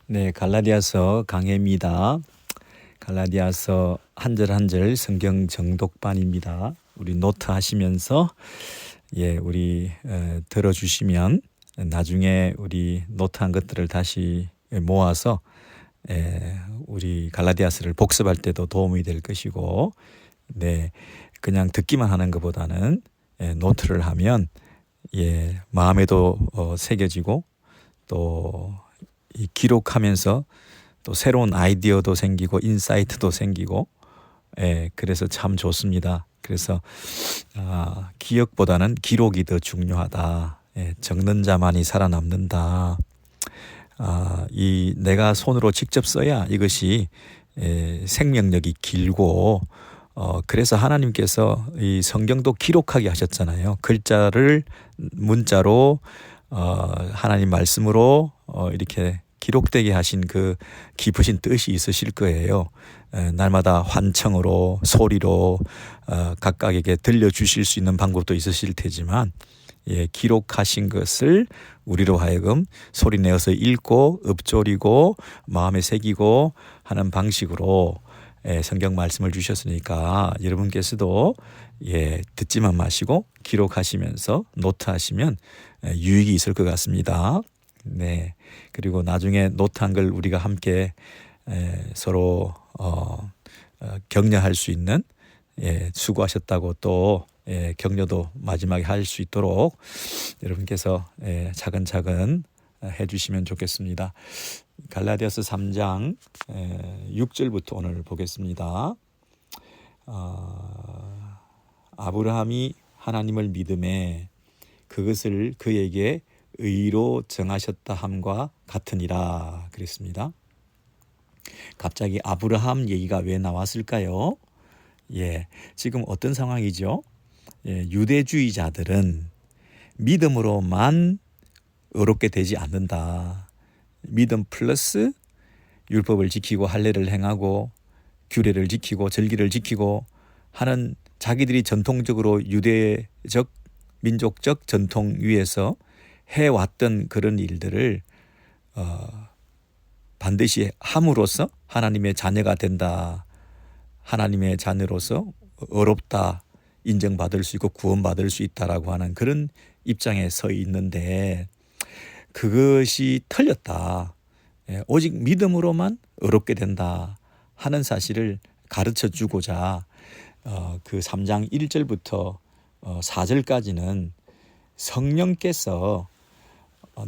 네, 갈라디아서 강해입니다. 갈라디아서 한 절 한 절 성경 정독반입니다. 우리 노트 하시면서 우리 들어주시면 나중에 우리 노트한 것들을 다시 모아서 우리 갈라디아서를 복습할 때도 도움이 될 것이고, 네, 그냥 듣기만 하는 것보다는 노트를 하면 마음에도 새겨지고 또 이 기록하면서 또 새로운 아이디어도 생기고 인사이트도 생기고, 그래서 참 좋습니다. 그래서 기억보다는 기록이 더 중요하다. 적는 자만이 살아남는다. 이 내가 손으로 직접 써야 이것이 생명력이 길고, 그래서 하나님께서 이 성경도 기록하게 하셨잖아요. 글자를 문자로 하나님 말씀으로 이렇게 기록되게 하신 그 깊으신 뜻이 있으실 거예요. 날마다 환청으로 소리로 각각에게 들려주실 수 있는 방법도 있으실 테지만, 기록하신 것을 우리로 하여금 소리내어서 읽고 읊조리고 마음에 새기고 하는 방식으로 성경 말씀을 주셨으니까 여러분께서도 듣지만 마시고 기록하시면서 노트하시면 유익이 있을 것 같습니다. 네, 그리고 나중에 노트한 걸 우리가 함께 서로 격려할 수 있는, 수고하셨다고 또 격려도 마지막에 할 수 있도록 여러분께서 차근차근 해주시면 좋겠습니다. 갈라디아서 3장 6절부터 오늘 보겠습니다. 아브라함이 하나님을 믿음에 그것을 그에게 의로 정하셨다 함과 같으니라 그랬습니다. 갑자기 아브라함 얘기가 왜 나왔을까요? 지금 어떤 상황이죠? 유대주의자들은 믿음으로만 의롭게 되지 않는다. 믿음 플러스 율법을 지키고 할례를 행하고 규례를 지키고 절기를 지키고 하는 자기들이 전통적으로 유대적 민족적 전통 위에서 해왔던 그런 일들을 반드시 함으로써 하나님의 자녀가 된다. 하나님의 자녀로서 의롭다 인정받을 수 있고 구원받을 수 있다라고 하는 그런 입장에 서 있는데, 그것이 틀렸다. 오직 믿음으로만 의롭게 된다 하는 사실을 가르쳐 주고자 그 3장 1절부터 4절까지는 성령께서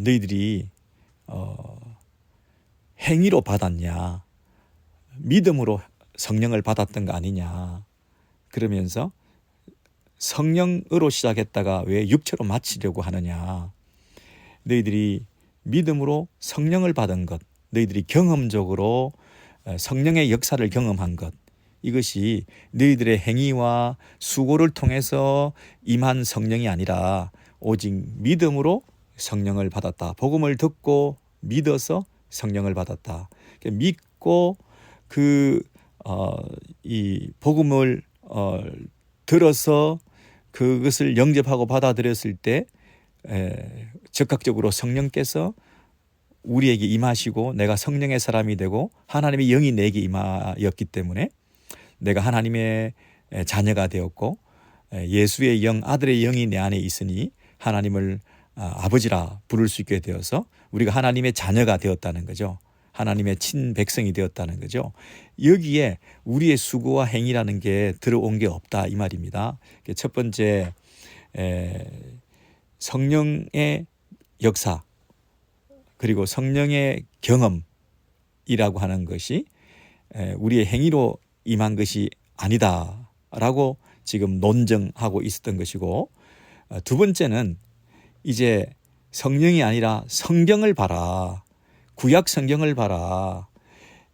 너희들이 행위로 받았냐, 믿음으로 성령을 받았던 거 아니냐, 그러면서 성령으로 시작했다가 왜 육체로 마치려고 하느냐, 너희들이 믿음으로 성령을 받은 것, 너희들이 경험적으로 성령의 역사를 경험한 것, 이것이 너희들의 행위와 수고를 통해서 임한 성령이 아니라 오직 믿음으로 성령을 받았다. 복음을 듣고 믿어서 성령을 받았다. 믿고 이 복음을 들어서 그것을 영접하고 받아들였을 때 적극적으로 성령께서 우리에게 임하시고 내가 성령의 사람이 되고 하나님의 영이 내게 임하였기 때문에 내가 하나님의 자녀가 되었고, 예수의 영, 아들의 영이 내 안에 있으니 하나님을 아버지라 부를 수 있게 되어서 우리가 하나님의 자녀가 되었다는 거죠. 하나님의 친백성이 되었다는 거죠. 여기에 우리의 수고와 행위라는 게 들어온 게 없다 이 말입니다. 첫 번째, 성령의 역사 그리고 성령의 경험이라고 하는 것이 우리의 행위로 임한 것이 아니다라고 지금 논증하고 있었던 것이고, 두 번째는 이제 성령이 아니라 성경을 봐라, 구약 성경을 봐라,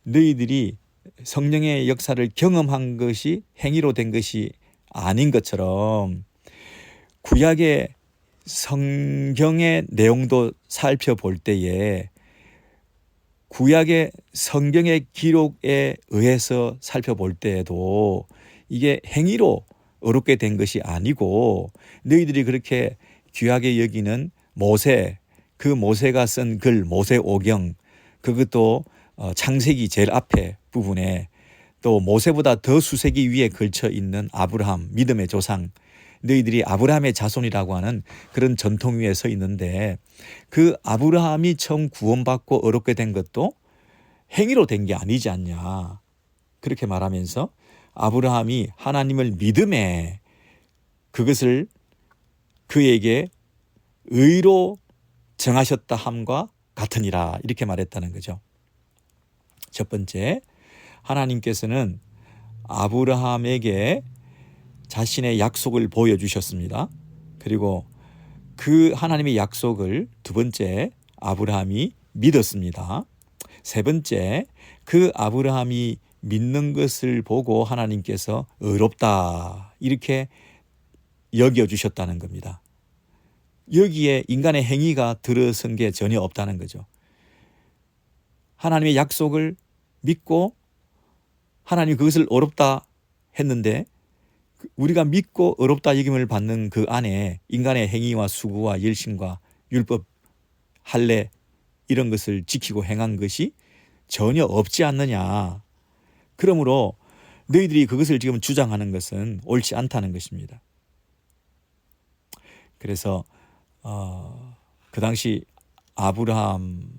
너희들이 성령의 역사를 경험한 것이 행위로 된 것이 아닌 것처럼 구약의 성경의 내용도 살펴볼 때에 구약의 성경의 기록에 의해서 살펴볼 때에도 이게 행위로 의롭게 된 것이 아니고, 너희들이 그렇게 귀하게 여기는 모세, 그 모세가 쓴 글 모세오경, 그것도 창세기 제일 앞에 부분에 또 모세보다 더 수세기 위에 걸쳐 있는 아브라함, 믿음의 조상, 너희들이 아브라함의 자손이라고 하는 그런 전통 위에 서 있는데, 그 아브라함이 처음 구원받고 어렵게 된 것도 행위로 된 게 아니지 않냐, 그렇게 말하면서 아브라함이 하나님을 믿음에 그것을 그에게 의로 정하셨다 함과 같으니라, 이렇게 말했다는 거죠. 첫 번째, 하나님께서는 아브라함에게 자신의 약속을 보여주셨습니다. 그리고 그 하나님의 약속을 두 번째, 아브라함이 믿었습니다. 세 번째, 그 아브라함이 믿는 것을 보고 하나님께서 의롭다, 이렇게 여겨주셨다는 겁니다. 여기에 인간의 행위가 들어선 게 전혀 없다는 거죠. 하나님의 약속을 믿고 하나님이 그것을 어렵다 했는데, 우리가 믿고 어렵다 여김을 받는 그 안에 인간의 행위와 수고와 열심과 율법, 할례 이런 것을 지키고 행한 것이 전혀 없지 않느냐. 그러므로 너희들이 그것을 지금 주장하는 것은 옳지 않다는 것입니다. 그래서 그 당시 아브라함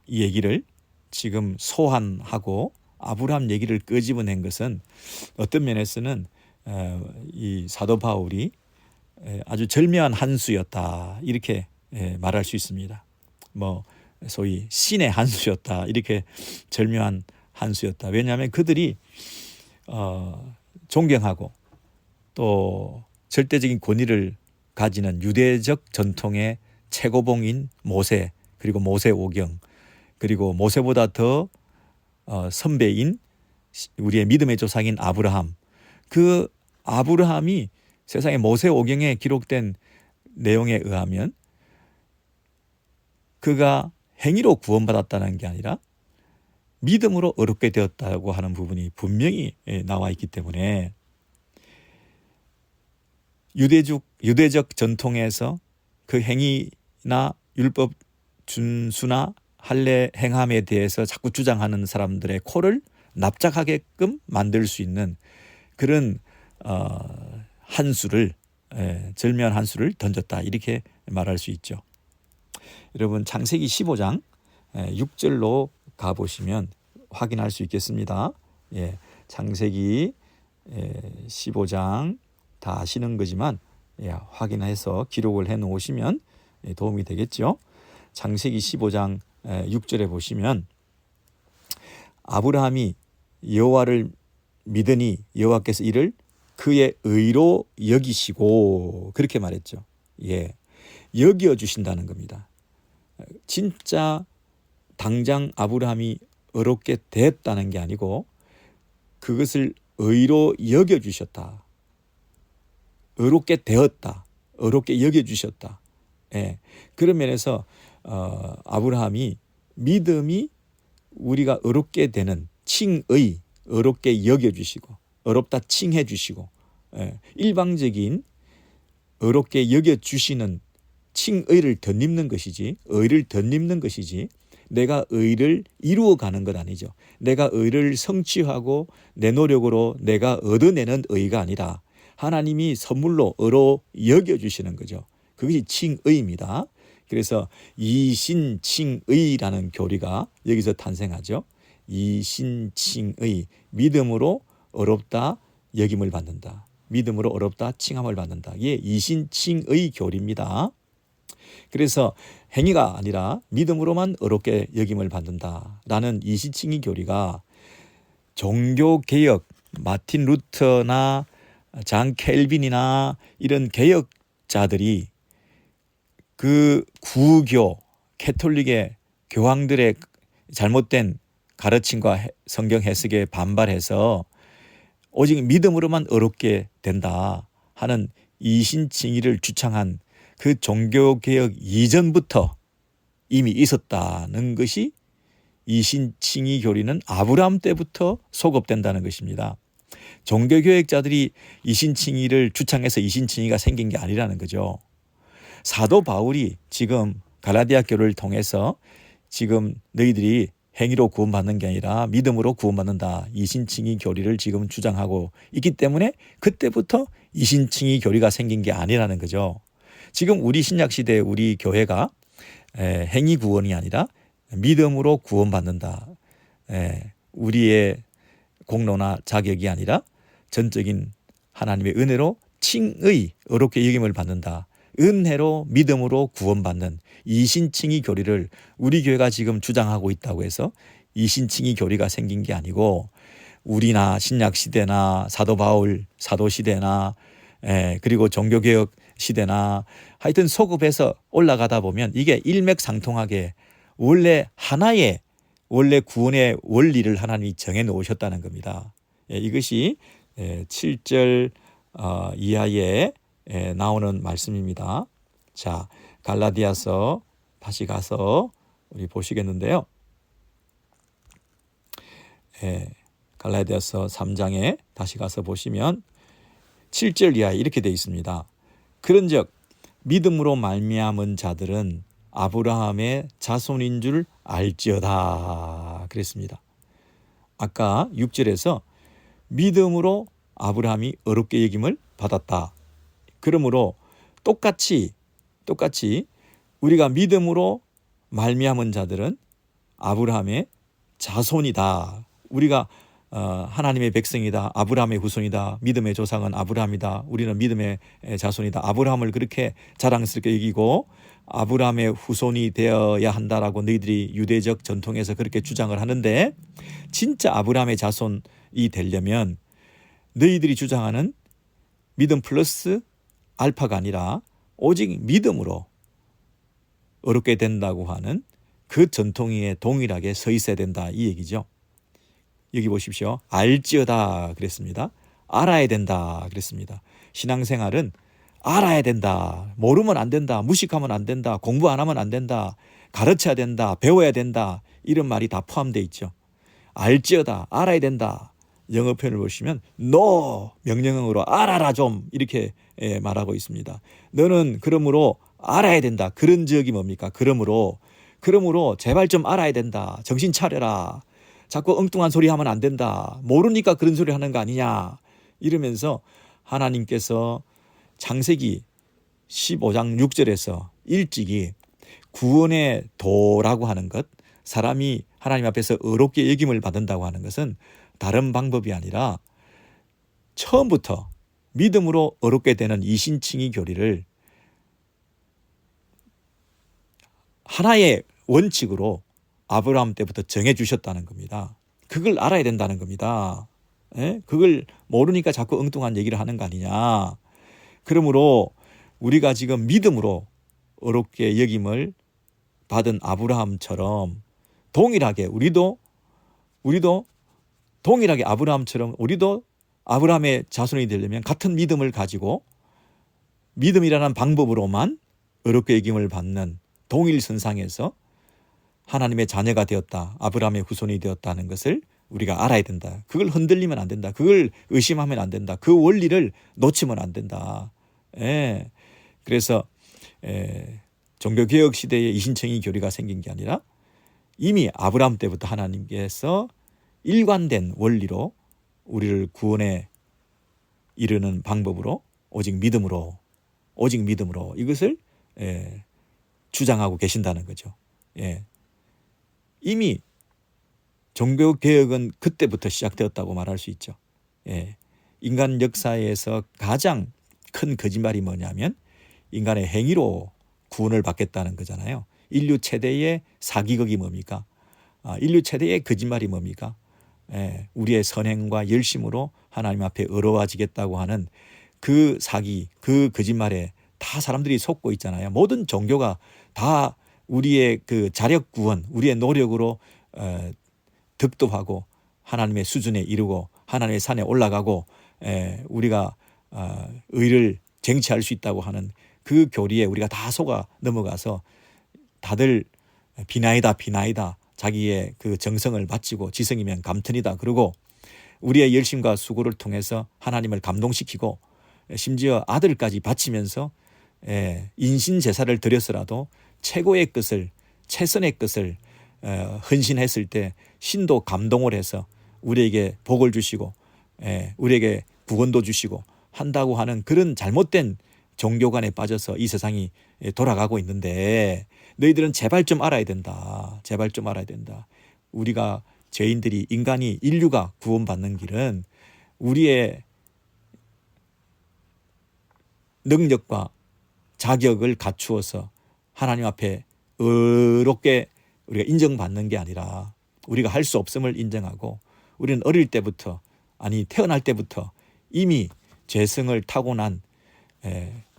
얘기를 지금 소환하고 아브라함 얘기를 끄집어낸 것은 어떤 면에서는 이 사도 바울이 아주 절묘한 한 수였다, 이렇게 말할 수 있습니다. 소위 신의 한 수였다, 이렇게 절묘한 한 수였다. 왜냐하면 그들이 존경하고 또 절대적인 권위를 가지는 유대적 전통의 최고봉인 모세, 그리고 모세 오경, 그리고 모세보다 더 선배인 우리의 믿음의 조상인 아브라함, 그 아브라함이 세상의 모세 오경에 기록된 내용에 의하면 그가 행위로 구원받았다는 게 아니라 믿음으로 어렵게 되었다고 하는 부분이 분명히 나와 있기 때문에 유대적 전통에서 그 행위나 율법 준수나 할례 행함에 대해서 자꾸 주장하는 사람들의 코를 납작하게끔 만들 수 있는 그런 한 수를, 절묘한 한 수를 던졌다, 이렇게 말할 수 있죠. 여러분, 창세기 15장 6절로 가보시면 확인할 수 있겠습니다. 창세기 15장 다 아시는 거지만 확인해서 기록을 해 놓으시면 도움이 되겠죠. 창세기 15장 6절에 보시면 아브라함이 여호와를 믿으니 여호와께서 이를 그의 의로 여기시고, 그렇게 말했죠. 여겨 주신다는 겁니다. 진짜 당장 아브라함이 어렵게 됐다는 게 아니고 그것을 의로 여겨 주셨다. 어렵게 되었다. 어렵게 여겨 주셨다. 그런 면에서 아브라함이 믿음이 우리가 어렵게 되는 칭의, 어렵게 여겨주시고 어렵다 칭해 주시고, 일방적인 어렵게 여겨주시는 칭의를 덧입는 것이지, 의를 덧입는 것이지, 내가 의를 이루어가는 것 아니죠. 내가 의를 성취하고 내 노력으로 내가 얻어내는 의가 아니라 하나님이 선물로 의로 여겨주시는 거죠. 그것이 칭의입니다. 그래서 이신칭의라는 교리가 여기서 탄생하죠. 이신칭의, 믿음으로 어렵다 여김을 받는다. 믿음으로 어렵다 칭함을 받는다. 이게 이신칭의 교리입니다. 그래서 행위가 아니라 믿음으로만 어렵게 여김을 받는다라는 이신칭의 교리가 종교개혁, 마틴 루터나 장 켈빈이나 이런 개혁자들이 그 구교, 캐톨릭의 교황들의 잘못된 가르침과 성경 해석에 반발해서 오직 믿음으로만 어렵게 된다 하는 이신칭의를 주창한 그 종교개혁 이전부터 이미 있었다는 것이 이신칭의 교리는 아브라함 때부터 소급된다는 것입니다. 종교개혁자들이 이신칭의를 주창해서 이신칭의가 생긴 게 아니라는 거죠. 사도 바울이 지금 갈라디아 교를 통해서 지금 너희들이 행위로 구원받는 게 아니라 믿음으로 구원받는다. 이신칭의 교리를 지금 주장하고 있기 때문에 그때부터 이신칭의 교리가 생긴 게 아니라는 거죠. 지금 우리 신약시대 우리 교회가 행위 구원이 아니라 믿음으로 구원받는다. 우리의 공로나 자격이 아니라 전적인 하나님의 은혜로 칭의, 어렵게 여김을 받는다. 은혜로 믿음으로 구원받는 이신칭의 교리를 우리 교회가 지금 주장하고 있다고 해서 이신칭의 교리가 생긴 게 아니고 우리나 신약시대나 사도 바울 사도시대나 그리고 종교개혁 시대나 하여튼 소급해서 올라가다 보면 이게 일맥상통하게 원래 하나의 원래 구원의 원리를 하나님이 정해 놓으셨다는 겁니다. 이것이 7절 이하에 나오는 말씀입니다. 자, 갈라디아서 다시 가서 우리 보시겠는데요. 갈라디아서 3장에 다시 가서 보시면 7절 이하에 이렇게 되어 있습니다. 그런즉 믿음으로 말미암은 자들은 아브라함의 자손인 줄 알지어다 그랬습니다. 아까 6절에서 믿음으로 아브라함이 어렵게 여김을 받았다. 그러므로 똑같이 우리가 믿음으로 말미암은 자들은 아브라함의 자손이다. 우리가 하나님의 백성이다. 아브라함의 후손이다. 믿음의 조상은 아브라함이다. 우리는 믿음의 자손이다. 아브라함을 그렇게 자랑스럽게 여기고 아브라함의 후손이 되어야 한다라고 너희들이 유대적 전통에서 그렇게 주장을 하는데 진짜 아브라함의 자손이 되려면 너희들이 주장하는 믿음 플러스 알파가 아니라 오직 믿음으로 어렵게 된다고 하는 그 전통에 동일하게 서 있어야 된다 이 얘기죠. 여기 보십시오. 알지어다 그랬습니다. 알아야 된다 그랬습니다. 신앙생활은 알아야 된다. 모르면 안 된다. 무식하면 안 된다. 공부 안 하면 안 된다. 가르쳐야 된다. 배워야 된다. 이런 말이 다 포함되어 있죠. 알지어다. 알아야 된다. 영어 표현을 보시면 너 명령형으로 알아라 좀 이렇게 말하고 있습니다. 너는 그러므로 알아야 된다. 그런 적이 뭡니까? 그러므로 제발 좀 알아야 된다. 정신 차려라. 자꾸 엉뚱한 소리 하면 안 된다. 모르니까 그런 소리 하는 거 아니냐. 이러면서 하나님께서 창세기 15장 6절에서 일찍이 구원의 도라고 하는 것, 사람이 하나님 앞에서 의롭게 여김을 받는다고 하는 것은 다른 방법이 아니라 처음부터 믿음으로 의롭게 되는 이신칭의 교리를 하나의 원칙으로 아브라함 때부터 정해 주셨다는 겁니다. 그걸 알아야 된다는 겁니다. 그걸 모르니까 자꾸 엉뚱한 얘기를 하는 거 아니냐. 그러므로 우리가 지금 믿음으로 어렵게 여김을 받은 아브라함처럼 동일하게 우리도 동일하게 아브라함처럼 우리도 아브라함의 자손이 되려면 같은 믿음을 가지고 믿음이라는 방법으로만 어렵게 여김을 받는 동일선상에서 하나님의 자녀가 되었다. 아브라함의 후손이 되었다는 것을 우리가 알아야 된다. 그걸 흔들리면 안 된다. 그걸 의심하면 안 된다. 그 원리를 놓치면 안 된다. 그래서 종교개혁 시대에 이신칭의 교리가 생긴 게 아니라 이미 아브라함 때부터 하나님께서 일관된 원리로 우리를 구원에 이르는 방법으로 오직 믿음으로 이것을 주장하고 계신다는 거죠. 이미 종교개혁은 그때부터 시작되었다고 말할 수 있죠. 인간 역사에서 가장 큰 거짓말이 뭐냐면 인간의 행위로 구원을 받겠다는 거잖아요. 인류 최대의 사기극이 뭡니까? 인류 최대의 거짓말이 뭡니까? 우리의 선행과 열심으로 하나님 앞에 의로워지겠다고 하는 그 사기, 그 거짓말에 다 사람들이 속고 있잖아요. 모든 종교가 다 우리의 그 자력 구원, 우리의 노력으로 득도하고 하나님의 수준에 이르고 하나님의 산에 올라가고 우리가 의를 쟁취할 수 있다고 하는 그 교리에 우리가 다 속아 넘어가서 다들 비나이다 자기의 그 정성을 바치고 지성이면 감천이다 그러고 우리의 열심과 수고를 통해서 하나님을 감동시키고 심지어 아들까지 바치면서 인신 제사를 드려서라도 최고의 것을 최선의 것을 헌신했을 때 신도 감동을 해서 우리에게 복을 주시고 우리에게 구원도 주시고 한다고 하는 그런 잘못된 종교관에 빠져서 이 세상이 돌아가고 있는데 너희들은 제발 좀 알아야 된다. 제발 좀 알아야 된다. 우리가 죄인들이 인간이 인류가 구원받는 길은 우리의 능력과 자격을 갖추어서 하나님 앞에 의롭게 우리가 인정받는 게 아니라 우리가 할 수 없음을 인정하고 우리는 어릴 때부터 태어날 때부터 이미 죄성을 타고난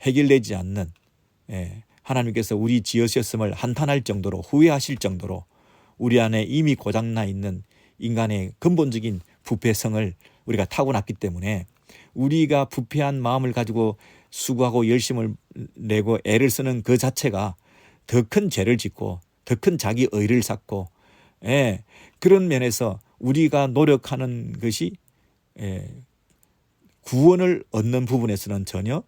해결되지 않는 하나님께서 우리 지으셨음을 한탄할 정도로 후회하실 정도로 우리 안에 이미 고장나 있는 인간의 근본적인 부패성을 우리가 타고났기 때문에 우리가 부패한 마음을 가지고 수고하고 열심을 내고 애를 쓰는 그 자체가 더 큰 죄를 짓고 더 큰 자기 의를 쌓고 그런 면에서 우리가 노력하는 것이 구원을 얻는 부분에서는 전혀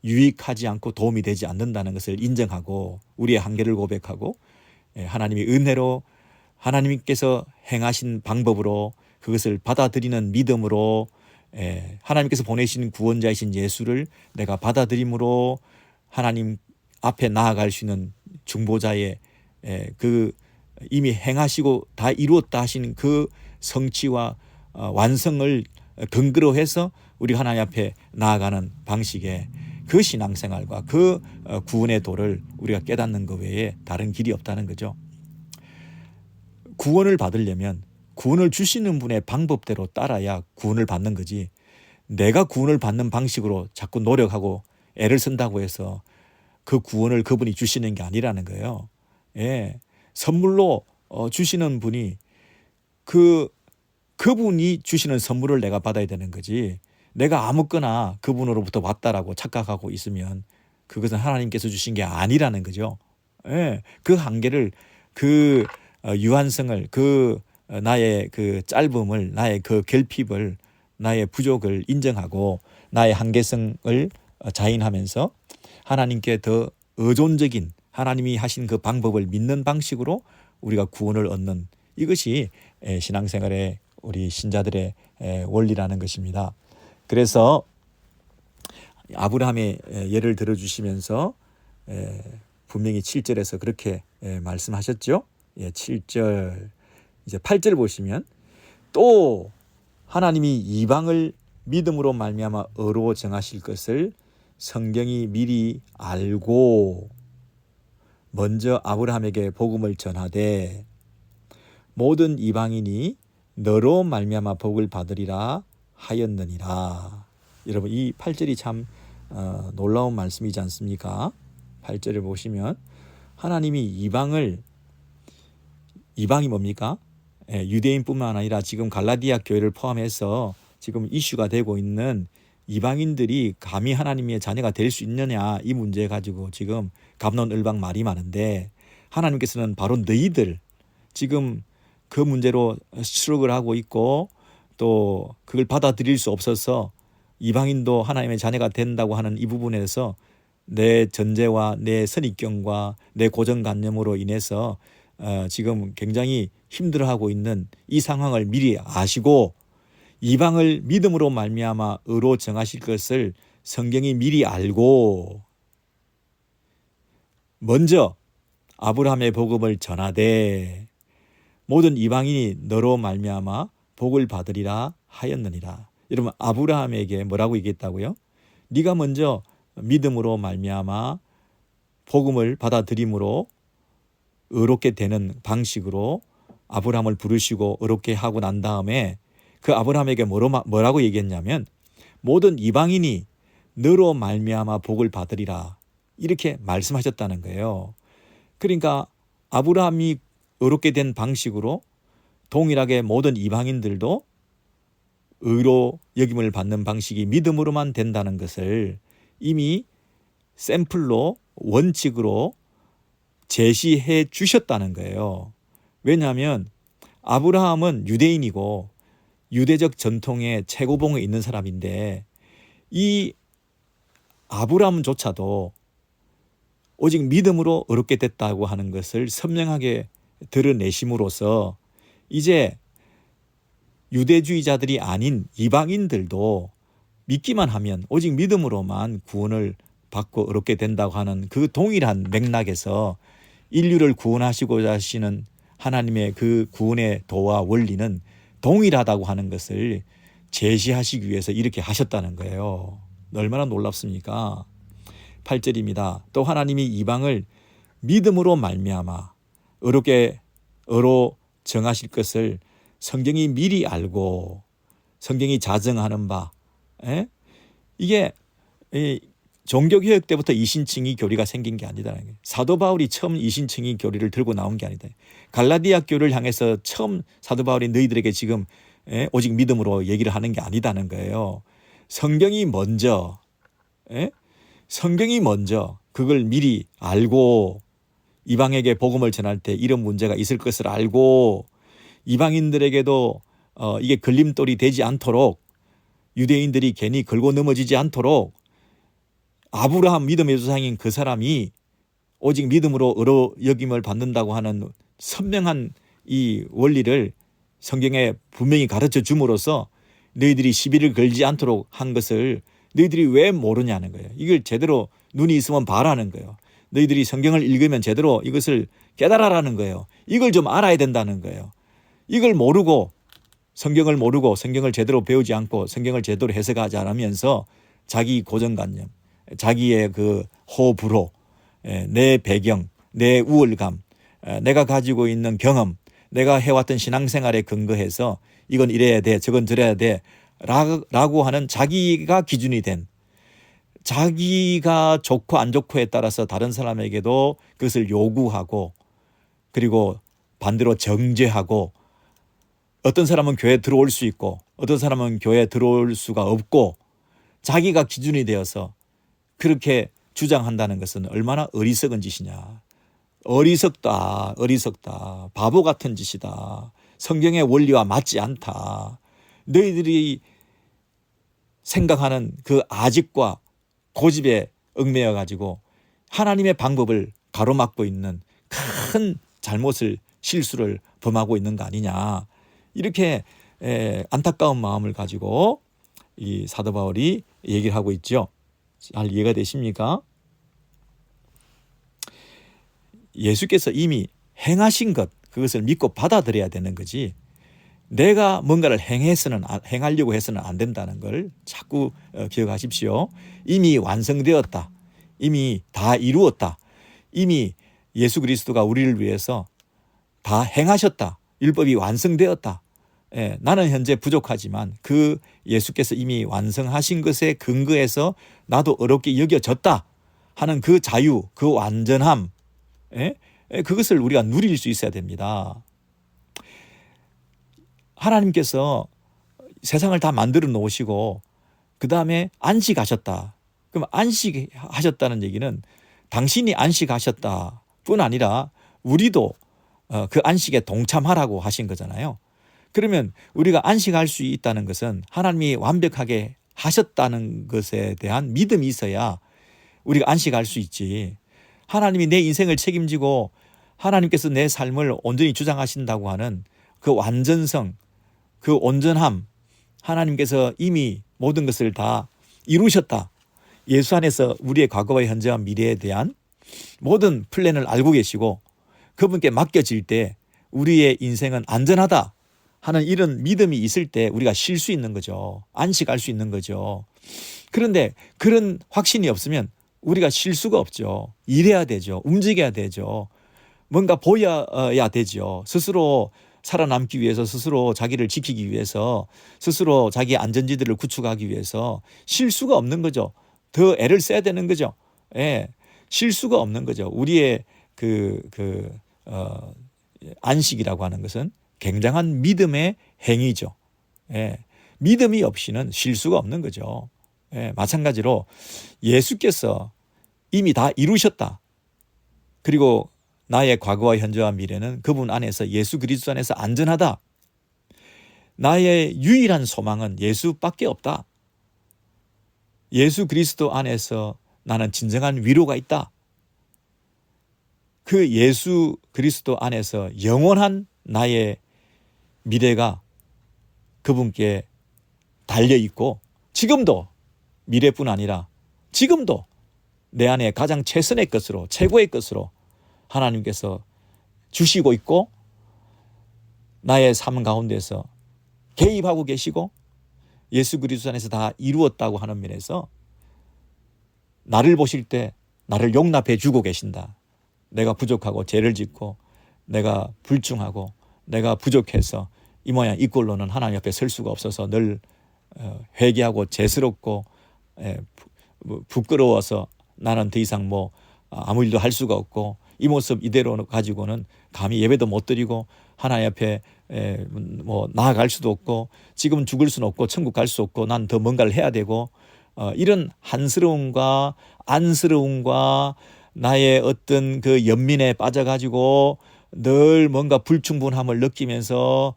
유익하지 않고 도움이 되지 않는다는 것을 인정하고 우리의 한계를 고백하고 하나님의 은혜로 하나님께서 행하신 방법으로 그것을 받아들이는 믿음으로 하나님께서 보내신 구원자이신 예수를 내가 받아들임으로 하나님 앞에 나아갈 수 있는 중보자의 그 이미 행하시고 다 이루었다 하시는 그 성취와 완성을 근거로 해서 우리 하나님 앞에 나아가는 방식의 그 신앙생활과 그 구원의 도를 우리가 깨닫는 것 외에 다른 길이 없다는 거죠. 구원을 받으려면 구원을 주시는 분의 방법대로 따라야 구원을 받는 거지 내가 구원을 받는 방식으로 자꾸 노력하고 애를 쓴다고 해서 그 구원을 그분이 주시는 게 아니라는 거예요. 선물로 주시는 분이 그분이 주시는 선물을 내가 받아야 되는 거지 내가 아무거나 그분으로부터 왔다라고 착각하고 있으면 그것은 하나님께서 주신 게 아니라는 거죠. 그 한계를 그 유한성을 나의 그 짧음을 나의 그 결핍을 나의 부족을 인정하고 나의 한계성을 자인하면서 하나님께 더 의존적인 하나님이 하신 그 방법을 믿는 방식으로 우리가 구원을 얻는 이것이 신앙생활의 우리 신자들의 원리라는 것입니다. 그래서 아브라함의 예를 들어주시면서 분명히 7절에서 그렇게 말씀하셨죠. 7절 이제 8절 보시면 또 하나님이 이방을 믿음으로 말미암아 의로 정하실 것을 성경이 미리 알고 먼저 아브라함에게 복음을 전하되 모든 이방인이 너로 말미암아 복을 받으리라 하였느니라. 여러분 이 8절이 참 놀라운 말씀이지 않습니까? 8절을 보시면 하나님이 이방이 뭡니까? 유대인뿐만 아니라 지금 갈라디아 교회를 포함해서 지금 이슈가 되고 있는 이방인들이 감히 하나님의 자녀가 될 수 있느냐 이 문제 가지고 지금 갑론을박 말이 많은데 하나님께서는 바로 너희들 지금 그 문제로 스트럭을 하고 있고 또 그걸 받아들일 수 없어서 이방인도 하나님의 자녀가 된다고 하는 이 부분에서 내 전제와 내 선입견과 내 고정관념으로 인해서 지금 굉장히 힘들어하고 있는 이 상황을 미리 아시고 이방을 믿음으로 말미암아 의로 정하실 것을 성경이 미리 알고 먼저 아브라함의 복음을 전하되 모든 이방인이 너로 말미암아 복을 받으리라 하였느니라. 여러분 아브라함에게 뭐라고 얘기했다고요? 네가 먼저 믿음으로 말미암아 복음을 받아들임으로 의롭게 되는 방식으로 아브라함을 부르시고 의롭게 하고 난 다음에 그 아브라함에게 뭐라고 얘기했냐면 모든 이방인이 너로 말미암아 복을 받으리라 이렇게 말씀하셨다는 거예요. 그러니까 아브라함이 의롭게 된 방식으로 동일하게 모든 이방인들도 의로 여김을 받는 방식이 믿음으로만 된다는 것을 이미 샘플로 원칙으로 제시해 주셨다는 거예요. 왜냐하면 아브라함은 유대인이고 유대적 전통의 최고봉에 있는 사람인데 이 아브라함조차도 오직 믿음으로 의롭게 됐다고 하는 것을 선명하게 드러내심으로써 이제 유대주의자들이 아닌 이방인들도 믿기만 하면 오직 믿음으로만 구원을 받고 얻게 된다고 하는 그 동일한 맥락에서 인류를 구원하시고자 하시는 하나님의 그 구원의 도와 원리는 동일하다고 하는 것을 제시하시기 위해서 이렇게 하셨다는 거예요. 얼마나 놀랍습니까? 8절입니다. 또 하나님이 이방을 믿음으로 말미암아 의로 정하실 것을 성경이 미리 알고 성경이 자정하는 바. 이게 종교개혁 때부터 이신칭의 교리가 생긴 게 아니다라는 거예요. 사도 바울이 처음 이신칭의 교리를 들고 나온 게 아니다. 갈라디아 교를 향해서 처음 사도 바울이 너희들에게 지금 오직 믿음으로 얘기를 하는 게 아니다는 거예요. 성경이 먼저 그걸 미리 알고 이방에게 복음을 전할 때 이런 문제가 있을 것을 알고 이방인들에게도 이게 걸림돌이 되지 않도록 유대인들이 괜히 걸고 넘어지지 않도록 아브라함 믿음의 조상인 그 사람이 오직 믿음으로 의로 여김을 받는다고 하는 선명한 이 원리를 성경에 분명히 가르쳐 줌으로써 너희들이 시비를 걸지 않도록 한 것을 너희들이 왜 모르냐는 거예요. 이걸 제대로 눈이 있으면 봐라는 거예요. 너희들이 성경을 읽으면 제대로 이것을 깨달아라는 거예요. 이걸 좀 알아야 된다는 거예요. 이걸 모르고 성경을 제대로 배우지 않고 성경을 제대로 해석하지 않으면서 자기 고정관념, 자기의 그 호불호, 내 배경, 내 우월감, 내가 가지고 있는 경험, 내가 해왔던 신앙생활에 근거해서 이건 이래야 돼, 저건 저래야 돼 라고 하는 자기가 기준이 된, 자기가 좋고 안 좋고에 따라서 다른 사람에게도 그것을 요구하고 그리고 반대로 정죄하고 어떤 사람은 교회에 들어올 수 있고 어떤 사람은 교회에 들어올 수가 없고 자기가 기준이 되어서 그렇게 주장한다는 것은 얼마나 어리석은 짓이냐. 어리석다. 바보 같은 짓이다. 성경의 원리와 맞지 않다. 너희들이 생각하는 그 아집과 고집에 얽매여 가지고 하나님의 방법을 가로막고 있는 큰 잘못을 실수를 범하고 있는 거 아니냐. 이렇게 안타까운 마음을 가지고 이 사도 바울이 얘기를 하고 있죠. 잘 이해가 되십니까? 예수께서 이미 행하신 것, 그것을 믿고 받아들여야 되는 거지 내가 뭔가를 행하려고 해서는 안 된다는 걸 자꾸 기억하십시오. 이미 완성되었다. 이미 다 이루었다. 이미 예수 그리스도가 우리를 위해서 다 행하셨다. 율법이 완성되었다. 나는 현재 부족하지만 그 예수께서 이미 완성하신 것에 근거해서 나도 어렵게 여겨졌다 하는 그 자유, 그 완전함, 그것을 우리가 누릴 수 있어야 됩니다. 하나님께서 세상을 다 만들어 놓으시고 그 다음에 안식하셨다. 그럼 안식하셨다는 얘기는 당신이 안식하셨다 뿐 아니라 우리도 그 안식에 동참하라고 하신 거잖아요. 그러면 우리가 안식할 수 있다는 것은 하나님이 완벽하게 하셨다는 것에 대한 믿음이 있어야 우리가 안식할 수 있지. 하나님이 내 인생을 책임지고 하나님께서 내 삶을 온전히 주장하신다고 하는 그 완전성, 그 온전함, 하나님께서 이미 모든 것을 다 이루셨다. 예수 안에서 우리의 과거와 현재와 미래에 대한 모든 플랜을 알고 계시고 그분께 맡겨질 때 우리의 인생은 안전하다 하는 이런 믿음이 있을 때 우리가 쉴 수 있는 거죠. 안식할 수 있는 거죠. 그런데 그런 확신이 없으면 우리가 쉴 수가 없죠. 일해야 되죠. 움직여야 되죠. 뭔가 보여야 되죠. 스스로 살아남기 위해서, 스스로 자기를 지키기 위해서, 스스로 자기의 안전지대를 구축하기 위해서 쉴 수가 없는 거죠. 더 애를 써야 되는 거죠. 쉴 수가 없는 거죠. 우리의 안식이라고 하는 것은 굉장한 믿음의 행위죠. 믿음이 없이는 쉴 수가 없는 거죠. 마찬가지로 예수께서 이미 다 이루셨다. 그리고 나의 과거와 현재와 미래는 그분 안에서 예수 그리스도 안에서 안전하다. 나의 유일한 소망은 예수밖에 없다. 예수 그리스도 안에서 나는 진정한 위로가 있다. 그 예수 그리스도 안에서 영원한 나의 미래가 그분께 달려있고, 지금도 미래뿐 아니라 지금도 내 안에 가장 최선의 것으로, 최고의 것으로 하나님께서 주시고 있고, 나의 삶 가운데서 개입하고 계시고, 예수 그리스도 안에서 다 이루었다고 하는 면에서 나를 보실 때 나를 용납해 주고 계신다. 내가 부족하고 죄를 짓고 내가 불충하고 내가 부족해서 이 모양 이 꼴로는 하나님 앞에 설 수가 없어서 늘 회개하고 죄스럽고 부끄러워서 나는 더 이상 뭐 아무 일도 할 수가 없고, 이 모습 이대로 가지고는 감히 예배도 못 드리고 하나님 앞에 뭐 나아갈 수도 없고, 지금 죽을 수는 없고 천국 갈 수 없고 난 더 뭔가를 해야 되고, 이런 한스러움과 안쓰러움과 나의 어떤 그 연민에 빠져가지고 늘 뭔가 불충분함을 느끼면서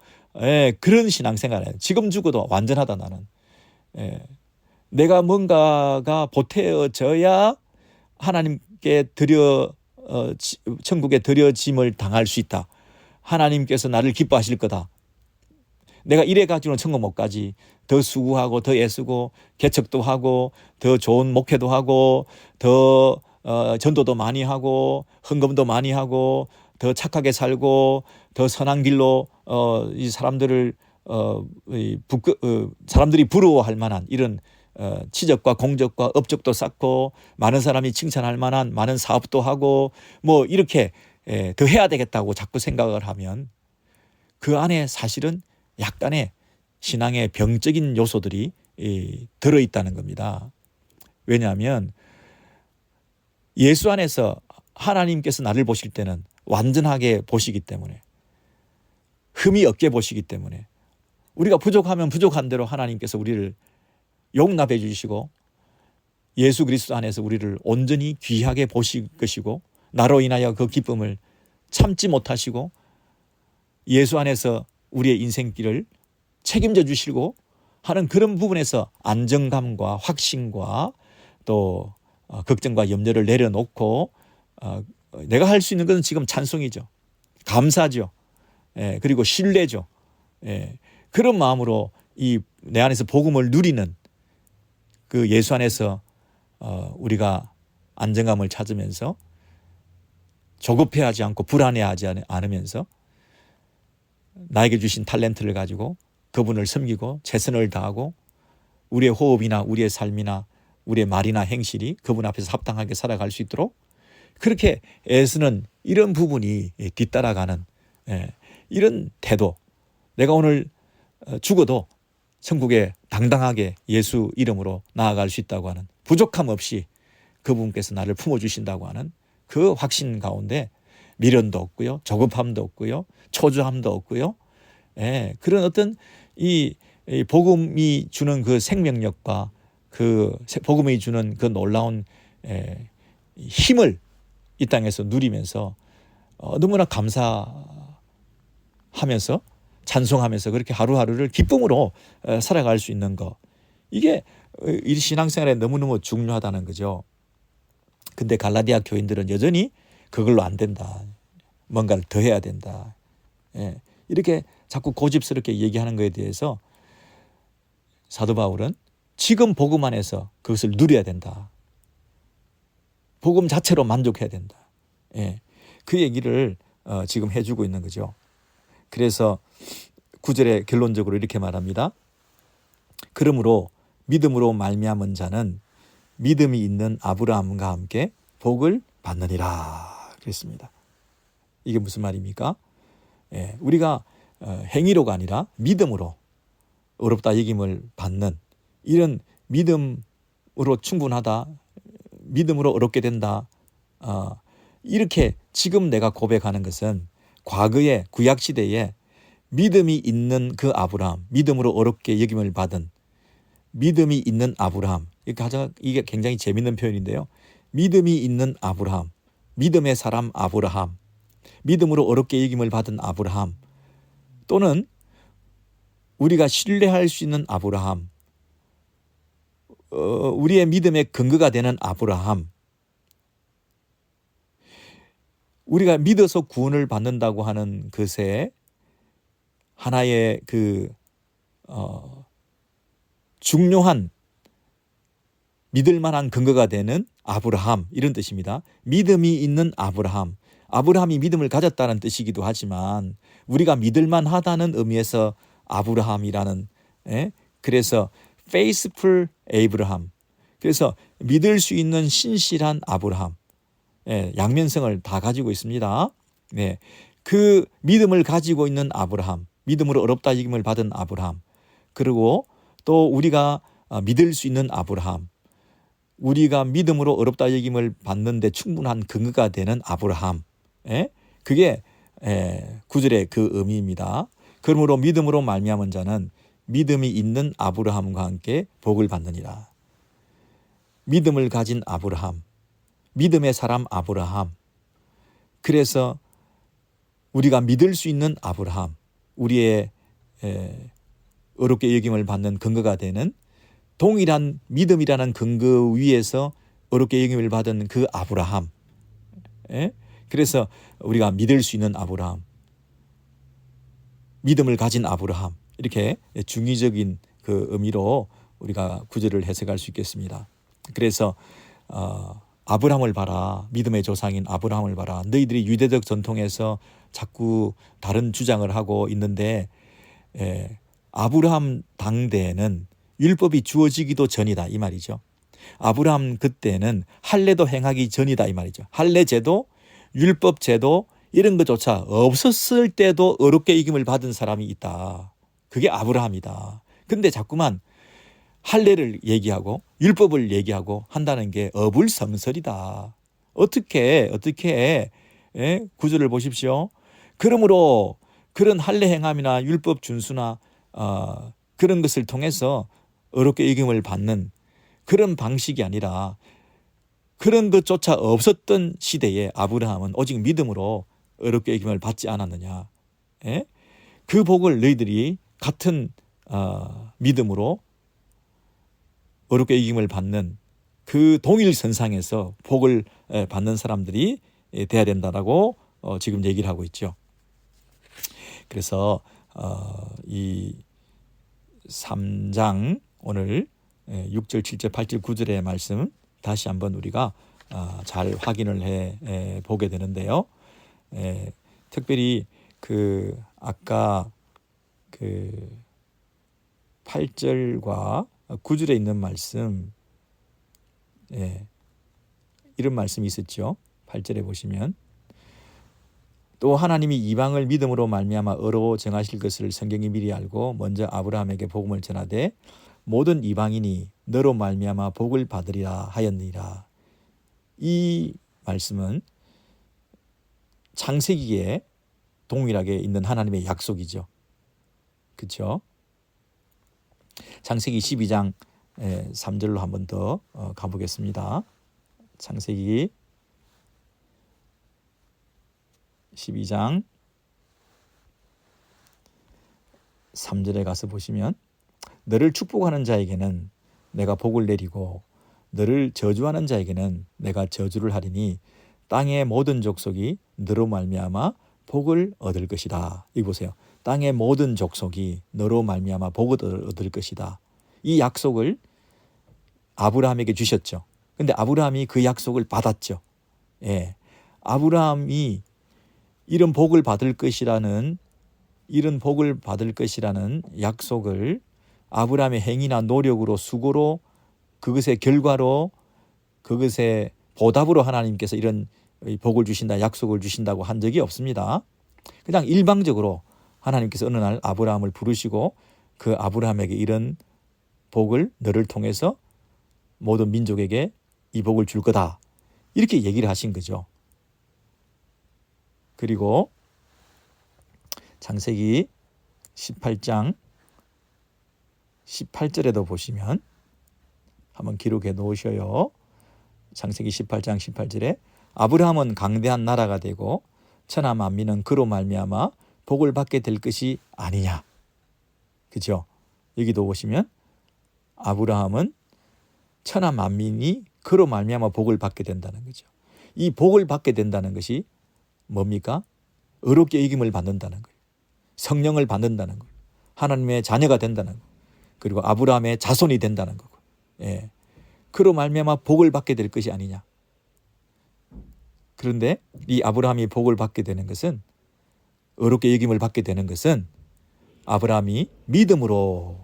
그런 신앙생활을, 지금 죽어도 완전하다 나는. 내가 뭔가가 보태어져야 하나님께 천국에 드려짐을 당할 수 있다. 하나님께서 나를 기뻐하실 거다. 내가 이래 가지고는 천국 못 가지. 더 수고하고 더 애쓰고 개척도 하고 더 좋은 목회도 하고 더 전도도 많이 하고 헌금도 많이 하고 더 착하게 살고 더 선한 길로 이 사람들을 사람들이 부러워할 만한 이런 치적과 공적과 업적도 쌓고 많은 사람이 칭찬할 만한 많은 사업도 하고 뭐 이렇게 더 해야 되겠다고 자꾸 생각을 하면 그 안에 사실은 약간의 신앙의 병적인 요소들이 들어있다는 겁니다. 왜냐하면 예수 안에서 하나님께서 나를 보실 때는 완전하게 보시기 때문에, 흠이 없게 보시기 때문에, 우리가 부족하면 부족한 대로 하나님께서 우리를 용납해 주시고 예수 그리스도 안에서 우리를 온전히 귀하게 보실 것이고, 나로 인하여 그 기쁨을 참지 못하시고 예수 안에서 우리의 인생길을 책임져 주시고 하는 그런 부분에서 안정감과 확신과 또 걱정과 염려를 내려놓고 내가 할 수 있는 것은 지금 찬송이죠. 감사죠. 그리고 신뢰죠. 그런 마음으로 이 내 안에서 복음을 누리는 그 예수 안에서 우리가 안정감을 찾으면서 조급해하지 않고 불안해하지 않으면서 나에게 주신 탤런트를 가지고 그분을 섬기고 최선을 다하고 우리의 호흡이나 우리의 삶이나 우리의 말이나 행실이 그분 앞에서 합당하게 살아갈 수 있도록 그렇게 애쓰는 이런 부분이 뒤따라가는 이런 태도, 내가 오늘 죽어도 천국에 당당하게 예수 이름으로 나아갈 수 있다고 하는, 부족함 없이 그분께서 나를 품어주신다고 하는 그 확신 가운데 미련도 없고요, 조급함도 없고요, 초조함도 없고요, 그런 어떤 이 복음이 주는 그 생명력과 그 복음이 주는 그 놀라운 힘을 이 땅에서 누리면서 너무나 감사하면서 찬송하면서 그렇게 하루하루를 기쁨으로 살아갈 수 있는 것, 이게 이 신앙생활에 너무너무 중요하다는 거죠. 근데 갈라디아 교인들은 여전히 그걸로 안 된다, 뭔가를 더 해야 된다, 이렇게 자꾸 고집스럽게 얘기하는 것에 대해서 사도 바울은 지금 복음 안에서 그것을 누려야 된다, 복음 자체로 만족해야 된다, 그 얘기를 지금 해주고 있는 거죠. 그래서 9절에 결론적으로 이렇게 말합니다. 그러므로 믿음으로 말미암은 자는 믿음이 있는 아브라함과 함께 복을 받느니라 그랬습니다. 이게 무슨 말입니까? 우리가 행위로가 아니라 믿음으로 어렵다 여김을 받는 이런 믿음으로 충분하다, 믿음으로 어렵게 된다, 이렇게 지금 내가 고백하는 것은 과거의 구약시대에 믿음이 있는 그 아브라함, 믿음으로 어렵게 여김을 받은 믿음이 있는 아브라함, 이게 굉장히 재밌는 표현인데요. 믿음이 있는 아브라함, 믿음의 사람 아브라함, 믿음으로 어렵게 여김을 받은 아브라함, 또는 우리가 신뢰할 수 있는 아브라함, 우리의 믿음의 근거가 되는 아브라함, 우리가 믿어서 구원을 받는다고 하는 것에 하나의 중요한 믿을 만한 근거가 되는 아브라함, 이런 뜻입니다. 믿음이 있는 아브라함. 아브라함이 믿음을 가졌다는 뜻이기도 하지만 우리가 믿을 만하다는 의미에서 아브라함이라는, 그래서 faithful Abraham, 그래서 믿을 수 있는 신실한 아브라함, 양면성을 다 가지고 있습니다. 네, 그 믿음을 가지고 있는 아브라함, 믿음으로 어렵다 여김을 받은 아브라함, 그리고 또 우리가 믿을 수 있는 아브라함, 우리가 믿음으로 어렵다 여김을 받는데 충분한 근거가 되는 아브라함, 그게 9절의 그 의미입니다. 그러므로 믿음으로 말미암은 자는 믿음이 있는 아브라함과 함께 복을 받느니라. 믿음을 가진 아브라함, 믿음의 사람 아브라함, 그래서 우리가 믿을 수 있는 아브라함, 우리의 어렵게 여김을 받는 근거가 되는 동일한 믿음이라는 근거 위에서 어렵게 여김을 받은 그 아브라함, 그래서 우리가 믿을 수 있는 아브라함, 믿음을 가진 아브라함, 이렇게 중의적인 그 의미로 우리가 구절을 해석할 수 있겠습니다. 그래서 아브라함을 봐라, 믿음의 조상인 아브라함을 봐라. 너희들이 유대적 전통에서 자꾸 다른 주장을 하고 있는데 아브라함 당대에는 율법이 주어지기도 전이다, 이 말이죠. 아브라함 그때는 할례도 행하기 전이다, 이 말이죠. 할례 제도, 율법 제도 이런 것조차 없었을 때도 어렵게 이김을 받은 사람이 있다. 그게 아브라함이다. 근데 자꾸만 할례를 얘기하고 율법을 얘기하고 한다는 게 어불성설이다. 어떻게 구절을 보십시오. 그러므로 그런 할례 행함이나 율법 준수나 그런 것을 통해서 어렵게 이김을 받는 그런 방식이 아니라 그런 것조차 없었던 시대에 아브라함은 오직 믿음으로 어렵게 이김을 받지 않았느냐. 그 복을 너희들이 같은 믿음으로 어렵게 이김을 받는 그 동일선상에서 복을 받는 사람들이 돼야 된다라고 지금 얘기를 하고 있죠. 그래서 이 3장 오늘 6절, 7절, 8절, 9절의 말씀 다시 한번 우리가 잘 확인을 해 보게 되는데요. 특별히 아까 8절과 9절에 있는 말씀, 이런 말씀이 있었죠. 8절에 보시면 또 하나님이 이방을 믿음으로 말미암아 의로 정하실 것을 성경이 미리 알고 먼저 아브라함에게 복음을 전하되 모든 이방인이 너로 말미암아 복을 받으리라 하였느니라. 이 말씀은 창세기에 동일하게 있는 하나님의 약속이죠. 그렇죠? 창세기 12장 3절로 한 번 더 가보겠습니다. 창세기 12장 3절에 가서 보시면 너를 축복하는 자에게는 내가 복을 내리고 너를 저주하는 자에게는 내가 저주를 하리니 땅의 모든 족속이 너로 말미암아 복을 얻을 것이다. 이거 보세요. 땅의 모든 족속이 너로 말미암아 복을 얻을 것이다. 이 약속을 아브라함에게 주셨죠. 근데 아브라함이 그 약속을 받았죠. 아브라함이 이런 복을 받을 것이라는 약속을 아브라함의 행위나 노력으로 수고로 그것의 결과로 그것의 보답으로 하나님께서 이런 복을 주신다, 약속을 주신다고 한 적이 없습니다. 그냥 일방적으로 하나님께서 어느 날 아브라함을 부르시고 그 아브라함에게 이런 복을 너를 통해서 모든 민족에게 이 복을 줄 거다, 이렇게 얘기를 하신 거죠. 그리고 창세기 18장 18절에도 보시면 한번 기록해 놓으셔요. 창세기 18장 18절에 아브라함은 강대한 나라가 되고 천하 만민은 그로 말미암아 복을 받게 될 것이 아니냐. 그죠? 여기도 보시면 아브라함은 천하 만민이 그로 말미암아 복을 받게 된다는 거죠. 이 복을 받게 된다는 것이 뭡니까? 의롭게 여김을 받는다는 거예요. 성령을 받는다는 거예요. 하나님의 자녀가 된다는 거예요. 그리고 아브라함의 자손이 된다는 거고. 예. 그로 말미암아 복을 받게 될 것이 아니냐. 그런데 이 아브라함이 복을 받게 되는 것은, 의롭게 여김을 받게 되는 것은 아브라함이 믿음으로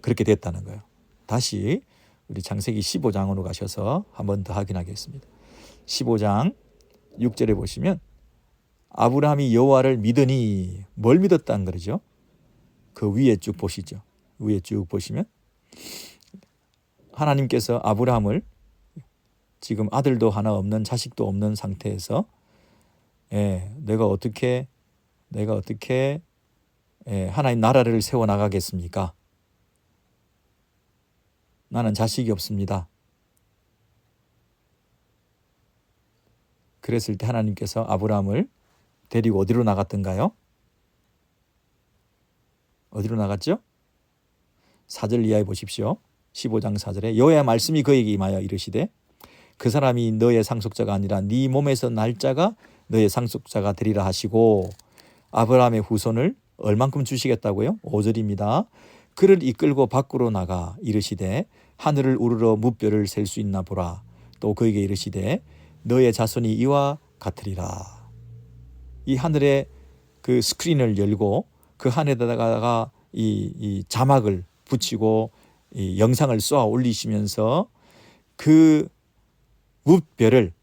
그렇게 됐다는 거예요. 다시 우리 창세기 15장으로 가셔서 한 번 더 확인하겠습니다. 15장 6절에 보시면 아브라함이 여호와를 믿으니, 뭘 믿었다는 거죠? 그 위에 쭉 보시죠. 위에 쭉 보시면 하나님께서 아브라함을 지금 아들도 하나 없는, 자식도 없는 상태에서 내가 어떻게 하나님 나라를 세워나가겠습니까? 나는 자식이 없습니다. 그랬을 때 하나님께서 아브라함을 데리고 어디로 나갔던가요? 어디로 나갔죠? 4절 이하에 보십시오. 15장 4절에 여호와의 말씀이 그에게 임하여 이르시되 그 사람이 너의 상속자가 아니라 네 몸에서 날 자가 너의 상속자가 되리라 하시고, 아브라함의 후손을 얼만큼 주시겠다고요? 5절입니다. 그를 이끌고 밖으로 나가 이르시되 하늘을 우러러 무뼈를 셀 수 있나 보라. 또 그에게 이르시되 너의 자손이 이와 같으리라. 이 하늘에 그 스크린을 열고 그 하늘에다가 이 자막을 붙이고 이 영상을 쏘아 올리시면서 그 무뼈를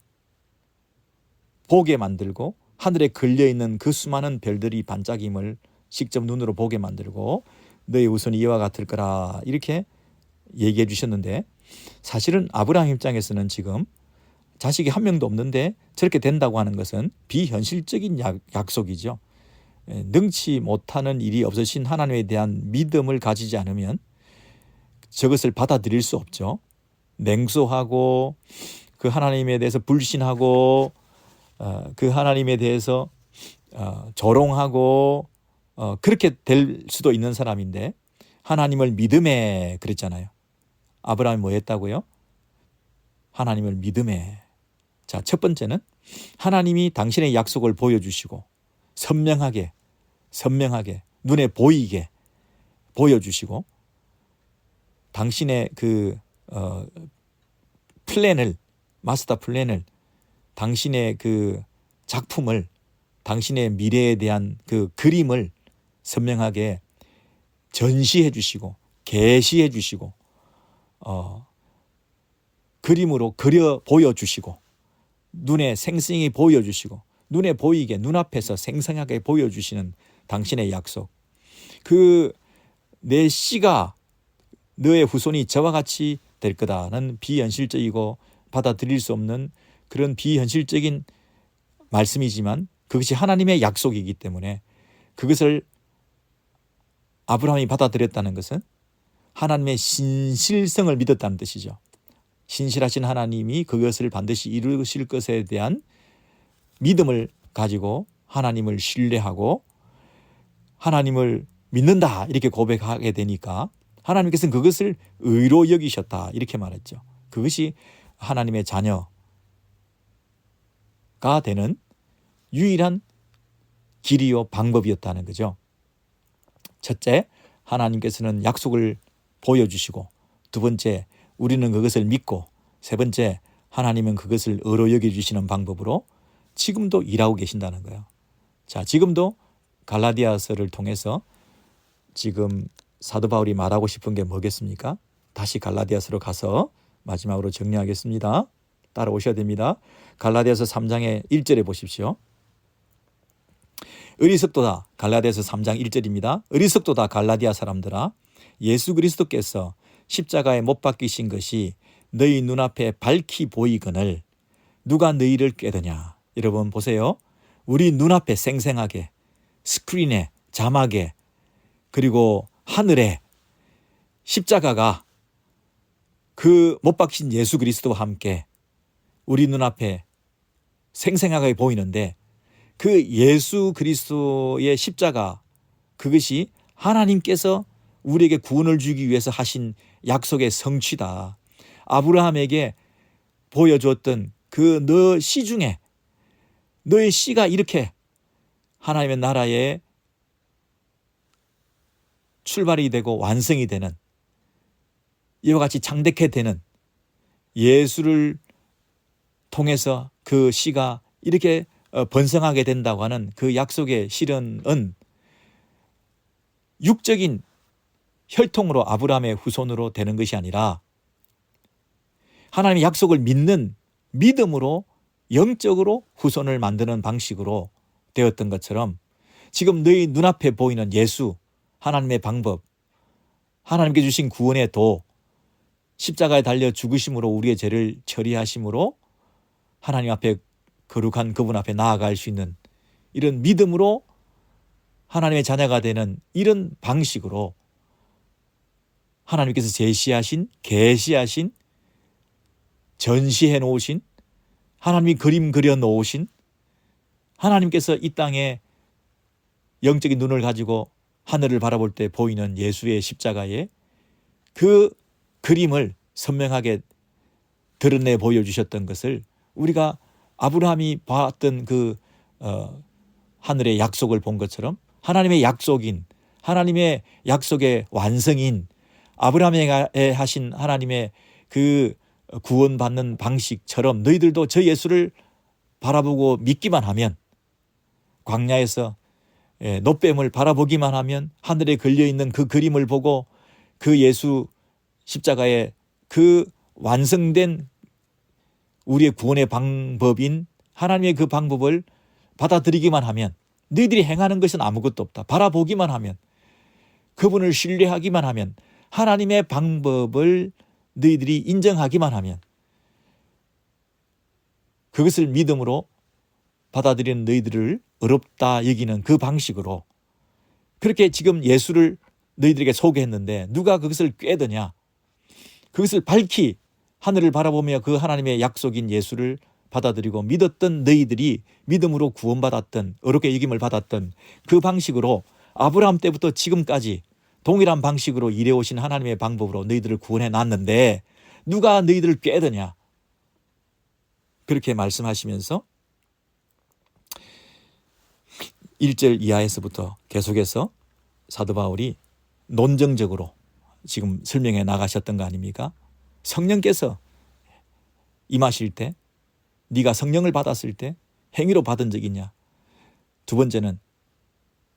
보게 만들고, 하늘에 걸려있는 그 수많은 별들이 반짝임을 직접 눈으로 보게 만들고 너의 후손이 이와 같을 거라, 이렇게 얘기해 주셨는데, 사실은 아브라함 입장에서는 지금 자식이 한 명도 없는데 저렇게 된다고 하는 것은 비현실적인 약속이죠. 능치 못하는 일이 없으신 하나님에 대한 믿음을 가지지 않으면 저것을 받아들일 수 없죠. 냉소하고 그 하나님에 대해서 불신하고 그 하나님에 대해서 조롱하고 그렇게 될 수도 있는 사람인데, 하나님을 믿음에 그랬잖아요. 아브라함이 뭐 했다고요? 하나님을 믿음에. 자, 첫 번째는 하나님이 당신의 약속을 보여주시고 선명하게 눈에 보이게 보여주시고, 당신의 그 플랜을, 마스터 플랜을, 당신의 그 작품을, 당신의 미래에 대한 그 그림을 선명하게 전시해 주시고 계시해 주시고 그림으로 그려 보여주시고 눈에 생생히 보여주시고 눈에 보이게 눈앞에서 생생하게 보여주시는 당신의 약속, 그 내 씨가 너의 후손이 저와 같이 될 거다는 비현실적이고 받아들일 수 없는 그런 비현실적인 말씀이지만 그것이 하나님의 약속이기 때문에 그것을 아브라함이 받아들였다는 것은 하나님의 신실성을 믿었다는 뜻이죠. 신실하신 하나님이 그것을 반드시 이루실 것에 대한 믿음을 가지고 하나님을 신뢰하고 하나님을 믿는다, 이렇게 고백하게 되니까 하나님께서는 그것을 의로 여기셨다, 이렇게 말했죠. 그것이 하나님의 자녀가 되는 유일한 길이요 방법이었다는 거죠. 첫째, 하나님께서는 약속을 보여주시고, 두 번째, 우리는 그것을 믿고, 세 번째, 하나님은 그것을 의로 여겨주시는 방법으로 지금도 일하고 계신다는 거예요. 자, 지금도 갈라디아서를 통해서 지금 사도 바울이 말하고 싶은 게 뭐겠습니까? 다시 갈라디아서로 가서 마지막으로 정리하겠습니다. 따라오셔야 됩니다. 갈라디아서 3장의 1절에 보십시오. 어리석도다, 갈라디아서 3장 1절입니다. 어리석도다 갈라디아 사람들아, 예수 그리스도께서 십자가에 못 박히신 것이 너희 눈앞에 밝히 보이거늘 누가 너희를 꾀드냐. 여러분 보세요. 우리 눈앞에 생생하게 스크린에, 자막에, 그리고 하늘에 십자가가 그 못 박힌 예수 그리스도와 함께 우리 눈앞에 생생하게 보이는데, 그 예수 그리스도의 십자가, 그것이 하나님께서 우리에게 구원을 주기 위해서 하신 약속의 성취다. 아브라함에게 보여주었던 그 너 시중에 너의 씨가 이렇게 하나님의 나라의 출발이 되고 완성이 되는, 이와 같이 창대케 되는, 예수를 통해서 그 씨가 이렇게 번성하게 된다고 하는 그 약속의 실현은 육적인 혈통으로 아브라함의 후손으로 되는 것이 아니라 하나님의 약속을 믿는 믿음으로 영적으로 후손을 만드는 방식으로 되었던 것처럼, 지금 너희 눈앞에 보이는 예수, 하나님의 방법, 하나님께 주신 구원의 도, 십자가에 달려 죽으심으로 우리의 죄를 처리하심으로 하나님 앞에, 거룩한 그분 앞에 나아갈 수 있는 이런 믿음으로 하나님의 자녀가 되는 이런 방식으로 하나님께서 제시하신, 계시하신, 전시해 놓으신, 하나님이 그림 그려 놓으신, 하나님께서 이 땅에 영적인 눈을 가지고 하늘을 바라볼 때 보이는 예수의 십자가에 그 그림을 선명하게 드러내 보여주셨던 것을 우리가 아브라함이 봤던 그 하늘의 약속을 본 것처럼, 하나님의 약속인, 하나님의 약속의 완성인, 아브라함에게 하신 하나님의 그 구원받는 방식처럼 너희들도 저 예수를 바라보고 믿기만 하면, 광야에서 놋뱀을 바라보기만 하면, 하늘에 걸려있는 그 그림을 보고 그 예수 십자가의 그 완성된 우리의 구원의 방법인 하나님의 그 방법을 받아들이기만 하면, 너희들이 행하는 것은 아무것도 없다. 바라보기만 하면, 그분을 신뢰하기만 하면, 하나님의 방법을 너희들이 인정하기만 하면, 그것을 믿음으로 받아들이는 너희들을 어렵다 여기는 그 방식으로 그렇게 지금 예수를 너희들에게 소개했는데, 누가 그것을 꾀드냐? 그것을 밝히 하늘을 바라보며 그 하나님의 약속인 예수를 받아들이고 믿었던 너희들이 믿음으로 구원받았던, 어렵게 여김을 받았던 그 방식으로 아브라함 때부터 지금까지 동일한 방식으로 일해오신 하나님의 방법으로 너희들을 구원해 놨는데 누가 너희들을 꾀드냐? 그렇게 말씀하시면서 1절 이하에서부터 계속해서 사도 바울이 논정적으로 지금 설명해 나가셨던 거 아닙니까? 성령께서 임하실 때, 네가 성령을 받았을 때 행위로 받은 적 있냐? 두 번째는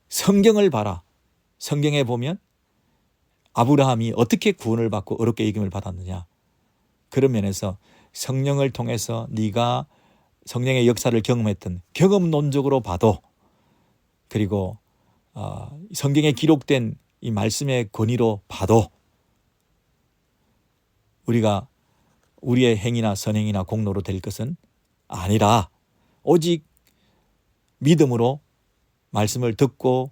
성경을 봐라. 성경에 보면 아브라함이 어떻게 구원을 받고 어렵게 이김을 받았느냐? 그런 면에서 성령을 통해서 네가 성령의 역사를 경험했던 경험론적으로 봐도, 그리고 성경에 기록된 이 말씀의 권위로 봐도 우리가 우리의 행위나 선행이나 공로로 될 것은 아니라 오직 믿음으로 말씀을 듣고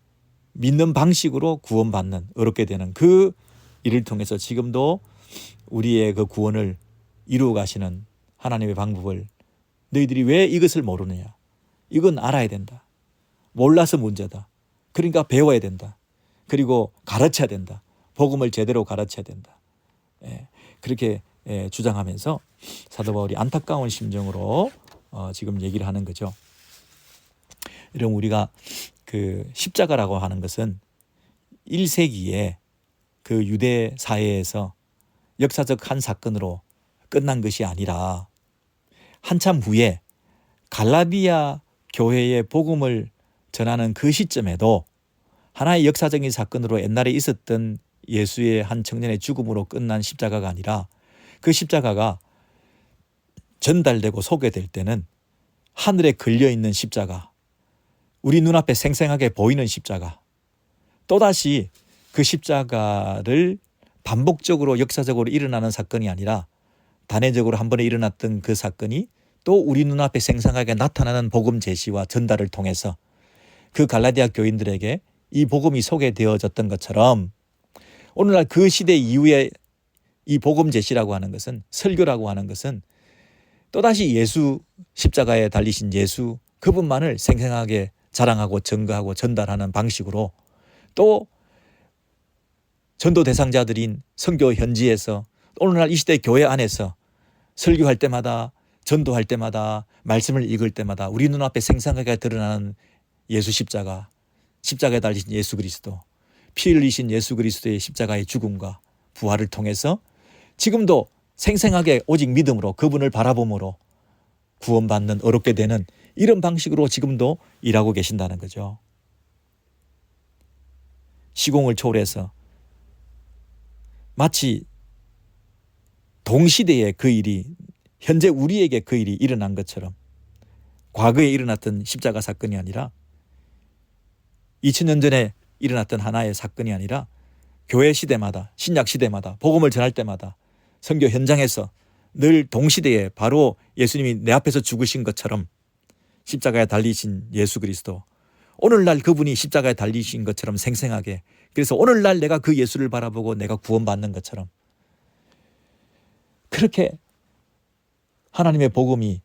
믿는 방식으로 구원받는, 어렵게 되는 그 일을 통해서 지금도 우리의 그 구원을 이루어 가시는 하나님의 방법을 너희들이 왜 이것을 모르느냐? 이건 알아야 된다. 몰라서 문제다. 그러니까 배워야 된다. 그리고 가르쳐야 된다. 복음을 제대로 가르쳐야 된다. 그렇게 주장하면서 사도 바울이 안타까운 심정으로 지금 얘기를 하는 거죠. 이런 우리가 그 십자가라고 하는 것은 1세기에 그 유대 사회에서 역사적 한 사건으로 끝난 것이 아니라 한참 후에 갈라디아 교회의 복음을 전하는 그 시점에도 하나의 역사적인 사건으로 옛날에 있었던 예수의 한 청년의 죽음으로 끝난 십자가가 아니라, 그 십자가가 전달되고 소개될 때는 하늘에 걸려있는 십자가, 우리 눈앞에 생생하게 보이는 십자가, 또다시 그 십자가를 반복적으로 역사적으로 일어나는 사건이 아니라 단회적으로 한 번에 일어났던 그 사건이 또 우리 눈앞에 생생하게 나타나는 복음 제시와 전달을 통해서 그 갈라디아 교인들에게 이 복음이 소개되어졌던 것처럼, 오늘날 그 시대 이후에 이 복음 제시라고 하는 것은, 설교라고 하는 것은 또다시 예수, 십자가에 달리신 예수 그분만을 생생하게 자랑하고 증거하고 전달하는 방식으로, 또 전도 대상자들인 선교 현지에서 오늘날 이 시대 교회 안에서 설교할 때마다 전도할 때마다 말씀을 읽을 때마다 우리 눈앞에 생생하게 드러나는 예수 십자가, 십자가에 달리신 예수 그리스도, 피 흘리신 예수 그리스도의 십자가의 죽음과 부활을 통해서 지금도 생생하게 오직 믿음으로 그분을 바라봄으로 구원받는 어렵게 되는 이런 방식으로 지금도 일하고 계신다는 거죠. 시공을 초월해서 마치 동시대에 그 일이 현재 우리에게 그 일이 일어난 것처럼 과거에 일어났던 십자가 사건이 아니라 2000년 전에 일어났던 하나의 사건이 아니라 교회 시대마다 신약 시대마다 복음을 전할 때마다 선교 현장에서 늘 동시대에 바로 예수님이 내 앞에서 죽으신 것처럼 십자가에 달리신 예수 그리스도, 오늘날 그분이 십자가에 달리신 것처럼 생생하게, 그래서 오늘날 내가 그 예수를 바라보고 내가 구원받는 것처럼 그렇게 하나님의 복음이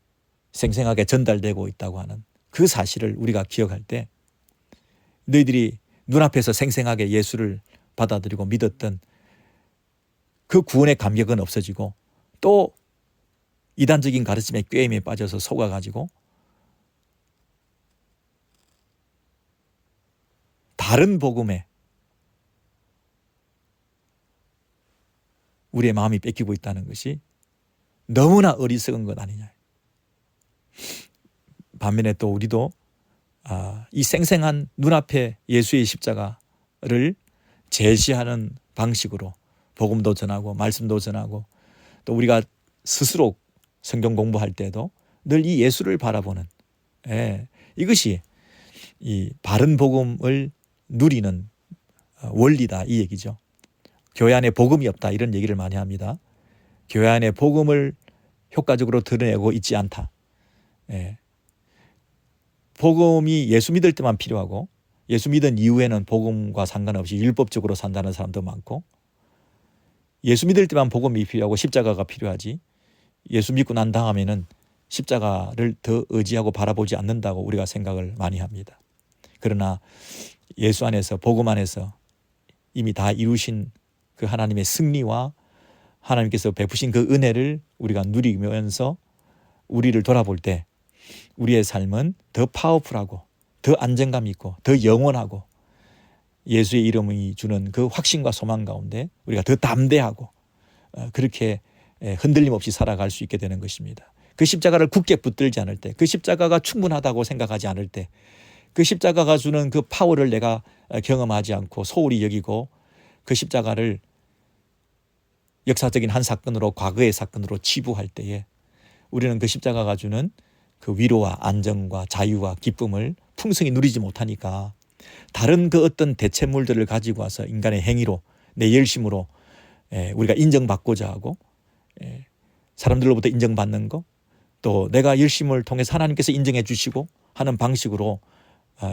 생생하게 전달되고 있다고 하는 그 사실을 우리가 기억할 때 너희들이 눈앞에서 생생하게 예수를 받아들이고 믿었던 그 구원의 감격은 없어지고 또 이단적인 가르침의 꾀임에 빠져서 속아가지고 다른 복음에 우리의 마음이 뺏기고 있다는 것이 너무나 어리석은 것 아니냐. 반면에 또 우리도 이 생생한 눈앞에 예수의 십자가를 제시하는 방식으로 복음도 전하고 말씀도 전하고 또 우리가 스스로 성경 공부할 때도 늘 이 예수를 바라보는 이것이 이 바른 복음을 누리는 원리다 이 얘기죠. 교회 안에 복음이 없다 이런 얘기를 많이 합니다. 교회 안에 복음을 효과적으로 드러내고 있지 않다. 복음이 예수 믿을 때만 필요하고 예수 믿은 이후에는 복음과 상관없이 율법적으로 산다는 사람도 많고 예수 믿을 때만 복음이 필요하고 십자가가 필요하지 예수 믿고 난 다음에는 십자가를 더 의지하고 바라보지 않는다고 우리가 생각을 많이 합니다. 그러나 예수 안에서 복음 안에서 이미 다 이루신 그 하나님의 승리와 하나님께서 베푸신 그 은혜를 우리가 누리면서 우리를 돌아볼 때 우리의 삶은 더 파워풀하고 더 안정감 있고 더 영원하고 예수의 이름이 주는 그 확신과 소망 가운데 우리가 더 담대하고 그렇게 흔들림 없이 살아갈 수 있게 되는 것입니다. 그 십자가를 굳게 붙들지 않을 때, 그 십자가가 충분하다고 생각하지 않을 때, 그 십자가가 주는 그 파워를 내가 경험하지 않고 소홀히 여기고 그 십자가를 역사적인 한 사건으로 과거의 사건으로 치부할 때에 우리는 그 십자가가 주는 그 위로와 안정과 자유와 기쁨을 풍성히 누리지 못하니까 다른 그 어떤 대체물들을 가지고 와서 인간의 행위로 내 열심으로 우리가 인정받고자 하고 사람들로부터 인정받는 거 또 내가 열심을 통해서 하나님께서 인정해 주시고 하는 방식으로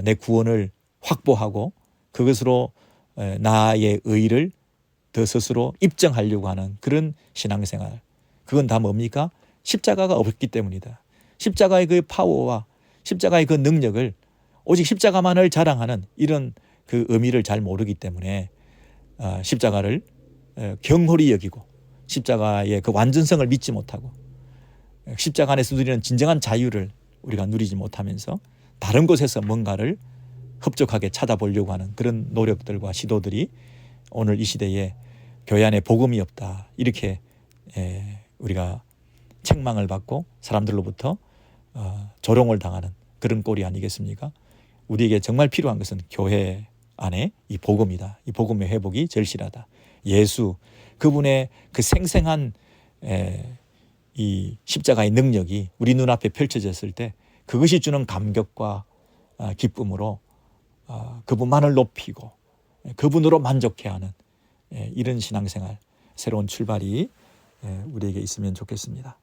내 구원을 확보하고 그것으로 나의 의의를 더 스스로 입증하려고 하는 그런 신앙생활, 그건 다 뭡니까? 십자가가 없기 때문이다. 십자가의 그 파워와 십자가의 그 능력을 오직 십자가만을 자랑하는 이런 그 의미를 잘 모르기 때문에 십자가를 경홀히 여기고 십자가의 그 완전성을 믿지 못하고 십자가 안에서 누리는 진정한 자유를 우리가 누리지 못하면서 다른 곳에서 뭔가를 흡족하게 찾아보려고 하는 그런 노력들과 시도들이 오늘 이 시대에 교회 안에 복음이 없다 이렇게 우리가 책망을 받고 사람들로부터 조롱을 당하는 그런 꼴이 아니겠습니까? 우리에게 정말 필요한 것은 교회 안에 이 복음이다. 이 복음의 회복이 절실하다. 예수 그분의 그 생생한 이 십자가의 능력이 우리 눈앞에 펼쳐졌을 때 그것이 주는 감격과 기쁨으로 그분만을 높이고 그분으로 만족해하는 이런 신앙생활, 새로운 출발이 우리에게 있으면 좋겠습니다.